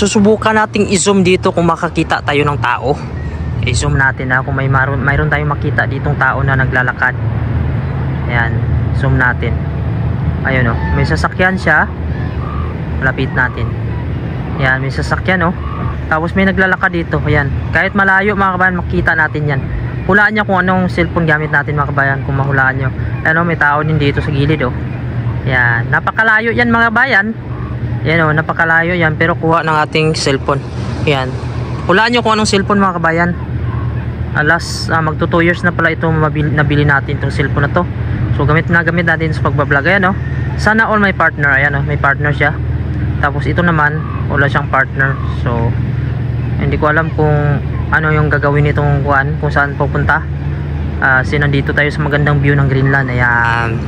Susubukan nating i-zoom dito kung makakita tayo ng tao. I-zoom natin kung mayroon tayong makita ditong tao na naglalakad. Ayan, zoom natin. Ayun may sasakyan siya. Malapit natin. Ayan, may sasakyan Tapos may naglalakad dito. Ayan, kahit malayo mga kabayan, makita natin yan. Hulaan nyo kung anong cellphone gamit natin mga kabayan, kung mahulaan nyo. Ayan may tao din dito sa gilid Ayan, napakalayo yan mga kabayan. Ayan napakalayo yan, pero kuha ng ating cellphone. Ayan, hulaan nyo kung anong cellphone mga kabayan. Magto 2 years na pala ito nabili natin itong cellphone na to. So gamit natin sa pagbablog. Ayan sana all may partner. Ayan may partner siya. Tapos ito naman wala siyang partner. So hindi ko alam kung ano yung gagawin nitong kuan, kung saan pupunta. Nandito tayo sa magandang view ng Greenland. Ayan.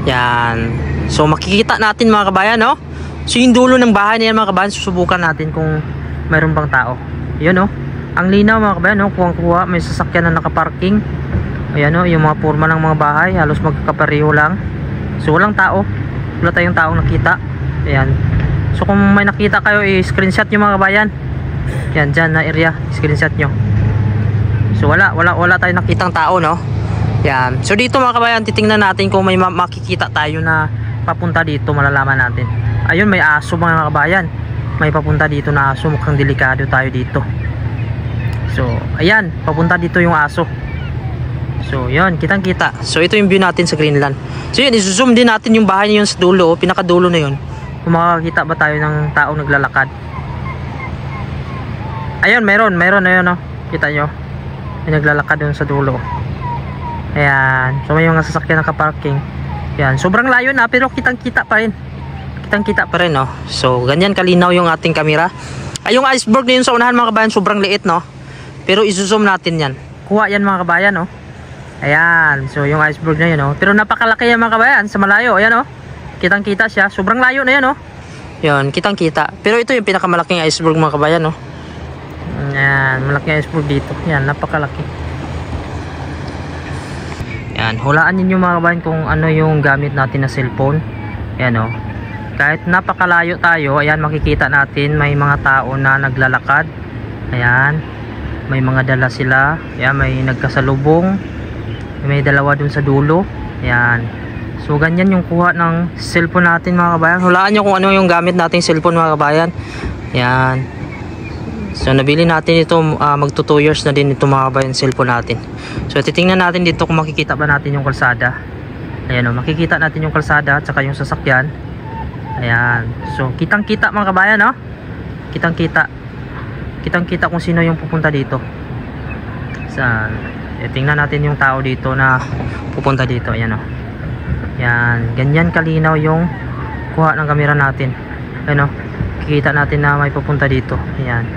Yan. So makikita natin mga kabayan So yung dulo ng bahay na yan mga kabayan, susubukan natin kung mayroon bang tao. Yun ang linaw mga kabayan kuha may sasakyan na nakaparking. Ayan yung mga forma ng mga bahay halos magkapareho lang. So walang tao, wala tayong taong nakita. Ayan. So kung may nakita kayo, i-screenshot nyo mga kabayan. Yan dyan na area, screenshot nyo. So wala tayong nakitang tao Yan. So dito mga kabayan, titingnan natin kung may makikita tayo na papunta dito, malalaman natin. Ayun, may aso mga kabayan. May papunta dito na aso, mukhang delikado tayo dito. So ayan, papunta dito yung aso. So yun, kitang kita. So ito yung view natin sa Greenland. So yun, i-zoom din natin yung bahay na yun sa dulo, pinakadulo na yun. Kung makakita ba tayo ng taong naglalakad. Ayun, meron ayun kita nyo, may naglalakad dun sa dulo. Ayan, so may mga sasakyan nakaparking. Ayan, sobrang layo na pero kitang kita pa rin. So ganyan kalinaw yung ating camera. Ay, yung iceberg na yun sa unahan mga kabayan, sobrang liit pero i-zoom natin yan. Kuha yan mga kabayan Ayan, so yung iceberg na yun pero napakalaki yan mga kabayan sa malayo. Ayan kitang kita siya, sobrang layo na yan Yun, kitang kita. Pero ito yung pinakamalaking iceberg mga kabayan Ayan, malaking iceberg dito. Ayan, napakalaki. Ayan, hulaan ninyo mga kabayan kung ano yung gamit natin na cellphone. Ayan kahit napakalayo tayo, ayan makikita natin may mga tao na naglalakad. Ayan, may mga dala sila. Ayan, may nagkasalubong. May dalawa dun sa dulo. Ayan, so ganyan yung kuha ng cellphone natin mga kabayan. Hulaan nyo kung ano yung gamit nating cellphone mga kabayan. Ayan, so nabili natin ito, magto 2 years na din ito mga kabayan, cellphone natin. So titingnan natin dito kung makikita ba natin yung kalsada. Ayan makikita natin yung kalsada at saka yung sasakyan. Ayan, so kitang kita mga kabayan kitang kita kung sino yung pupunta dito. Tingnan natin yung tao dito na pupunta dito. Ayan yan, ganyan kalinaw yung kuha ng camera natin. Ayan kikita natin na may pupunta dito. Ayan.